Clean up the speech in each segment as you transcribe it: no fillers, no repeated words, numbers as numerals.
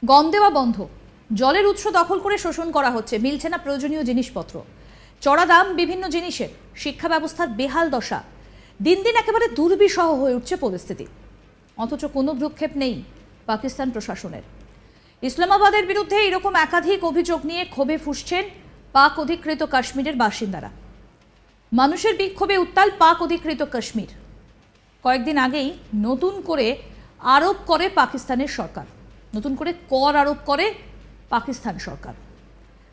গম দেওয়া বন্ধ, জলের উৎস দখল করে শোষণ করা হচ্ছে, মিলছে না প্রয়োজনীয় জিনিসপত্র, চড়া দাম বিভিন্ন জিনিসের, শিক্ষা ব্যবস্থার বেহাল দশা, দিন দিন একেবারে দুর্বিষহ হয়ে উঠছে পরিস্থিতি। অথচ কোনো ভ্রুক্ষেপ নেই পাকিস্তান প্রশাসনের। ইসলামাবাদের বিরুদ্ধে এরকম একাধিক অভিযোগ নিয়ে ক্ষোভে ফুঁসছেন পাক অধিকৃত কাশ্মীরের বাসিন্দারা। মানুষের বিক্ষোভে উত্তাল পাক অধিকৃত কাশ্মীর। কয়েকদিন আগেই নতুন করে আরোপ করে পাকিস্তানের সরকার, নতুন করে কর আরোপ করে পাকিস্তান সরকার,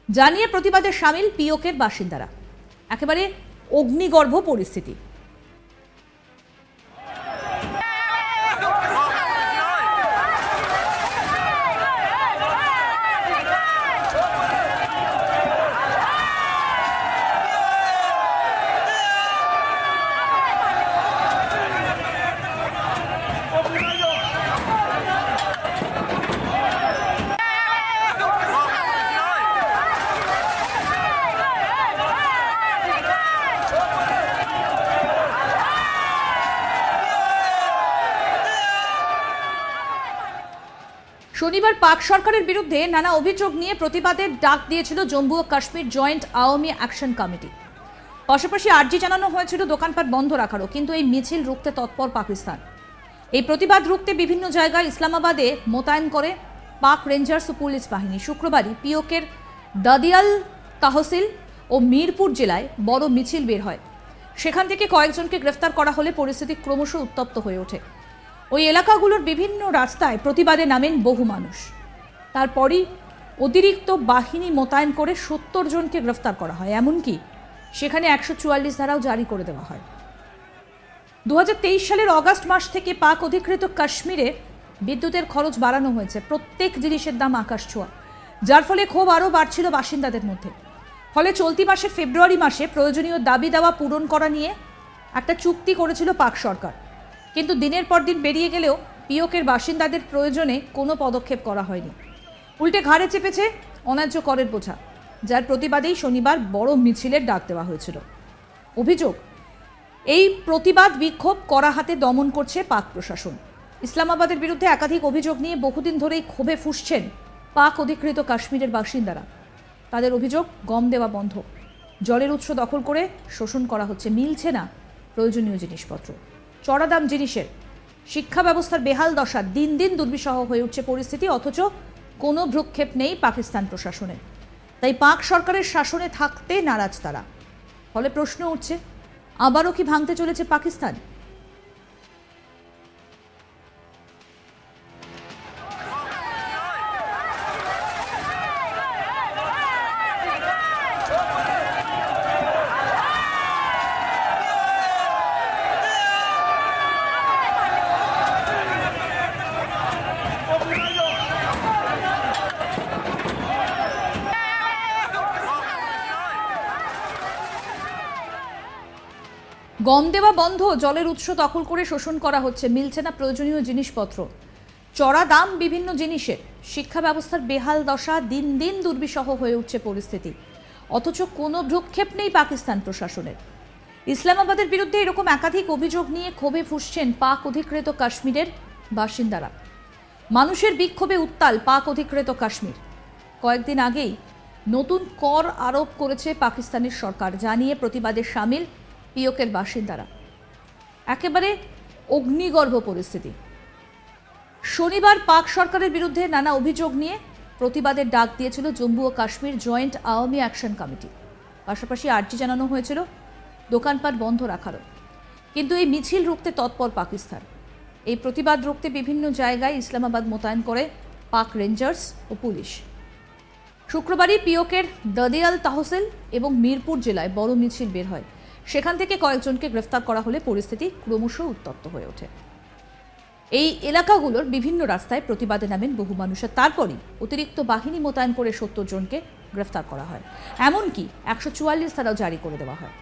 জানিয়ে প্রতিবাদে সামিল পিওকের বাসিন্দারা। একেবারে অগ্নিগর্ভ পরিস্থিতি। শনিবার পাক সরকারের বিরুদ্ধে নানা অভিযোগ নিয়ে প্রতিবাদের ডাক দিয়েছিল জম্মু ও Kashmir joint Awami action committee. পাশাপাশি আর্জি জানানো হয়েছিল দোকানপাট বন্ধ রাখারও, কিন্তু এই মিছিল রুখতে তৎপর পাকিস্তান। এই প্রতিবাদ রুখতে বিভিন্ন জায়গায় ইসলামাবাদে মোতায়েন করে পাক রেঞ্জার্স ও পুলিশ বাহিনী। শুক্রবারই পিওকের দাদিয়াল তাহসিল ও মিরপুর জেলায় বড় মিছিল বের হয়। সেখান থেকে কয়েকজনকে গ্রেফতার করা হলে পরিস্থিতি ক্রমশ উত্তপ্ত হয়ে ওঠে। ওই এলাকাগুলোর বিভিন্ন রাস্তায় প্রতিবাদে নামেন বহু মানুষ। তারপরই অতিরিক্ত বাহিনী মোতায়েন করে ৭০ জনকে গ্রেফতার করা হয়, এমনকি সেখানে ১৪৪ ধারাও জারি করে দেওয়া হয়। ২০২৩ সালের অগাস্ট মাস থেকে পাক অধিকৃত কাশ্মীরে বিদ্যুতের খরচ বাড়ানো হয়েছে, প্রত্যেক জিনিসের দাম আকাশ ছোঁয়া, যার ফলে ক্ষোভ আরও বাড়ছিল বাসিন্দাদের মধ্যে। ফলে চলতি মাসের ফেব্রুয়ারি মাসে প্রয়োজনীয় দাবি দাওয়া পূরণ করা নিয়ে একটা চুক্তি করেছিল পাক সরকার, কিন্তু দিনের পর দিন পেরিয়ে গেলেও পিওকের বাসিন্দাদের প্রয়োজনে কোনো পদক্ষেপ করা হয়নি। উল্টে ঘাড়ে চেপেছে অন্যায্য করের বোঝা, যার প্রতিবাদেই শনিবার বড় মিছিলের ডাক দেওয়া হয়েছিল। অভিযোগ, এই প্রতিবাদ বিক্ষোভ কড়া হাতে দমন করছে পাক প্রশাসন। ইসলামাবাদের বিরুদ্ধে একাধিক অভিযোগ নিয়ে বহুদিন ধরেই ক্ষোভে ফুঁসছেন পাক অধিকৃত কাশ্মীরের বাসিন্দারা। তাদের অভিযোগ, গম দেওয়া বন্ধ, জলের উৎস দখল করে শোষণ করা হচ্ছে, মিলছে না প্রয়োজনীয় জিনিসপত্র, চড়া দাম জিনিসের, শিক্ষা ব্যবস্থার বেহাল দশা, দিন দিন দুর্বিষহ হয়ে উঠছে পরিস্থিতি। অথচ কোনো ভ্রুক্ষেপ নেই পাকিস্তান প্রশাসনের। তাই পাক সরকারের শাসনে থাকতে নারাজ তারা। ফলে প্রশ্ন উঠছে, আবারও কি ভাঙতে চলেছে পাকিস্তান? গম দেওয়া বন্ধ, জলের উৎস দখল করে শোষণ করা হচ্ছে, মিলছে না প্রয়োজনীয় জিনিসপত্র, চড়া দাম বিভিন্ন জিনিসের, শিক্ষা ব্যবস্থার বেহাল দশা, দিন দিন দুর্বিষহ হয়ে উঠছে পরিস্থিতি। অথচ কোনো ভ্রুক্ষেপ নেই পাকিস্তান প্রশাসনের। ইসলামাবাদের বিরুদ্ধে এরকম একাধিক অভিযোগ নিয়ে ক্ষোভে ফুঁসছেন পাক অধিকৃত কাশ্মীরের বাসিন্দারা। মানুষের বিক্ষোভে উত্তাল পাক অধিকৃত কাশ্মীর। কয়েকদিন আগেই নতুন কর আরোপ করেছে পাকিস্তানের সরকার, জানিয়ে প্রতিবাদে সামিল পিওকের বাসিন্দারা। একেবারে অগ্নিগর্ভ পরিস্থিতি। শনিবার পাক সরকারের বিরুদ্ধে নানা অভিযোগ নিয়ে প্রতিবাদের ডাক দিয়েছিল জম্মু ও Kashmir joint Awami action committee. পাশাপাশি আর্জি জানানো হয়েছিল দোকানপাট বন্ধ রাখারও, কিন্তু এই মিছিল রুখতে তৎপর পাকিস্তান। এই প্রতিবাদ রুখতে বিভিন্ন জায়গায় ইসলামাবাদ মোতায়েন করে পাক রেঞ্জার্স ও পুলিশ। শুক্রবারই পিওকের দাদিয়াল তাহসিল এবং মিরপুর জেলায় বড় মিছিল বের হয়। সেখান থেকে কয়েকজনকে গ্রেফতার করা হলে পরিস্থিতি ক্রমশ উত্তপ্ত হয়ে ওঠে। এই এলাকাগুলোর বিভিন্ন রাস্তায় প্রতিবাদে নামেন বহু মানুষের। তারপরই অতিরিক্ত বাহিনী মোতায়েন করে ৭০ জনকে গ্রেফতার করা হয়, এমনকি ১৪৪ ধারাও জারি করে দেওয়া হয়।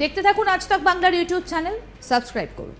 দেখতে থাকুন আজ তাক বাংলার ইউটিউব চ্যানেল, সাবস্ক্রাইব করুন।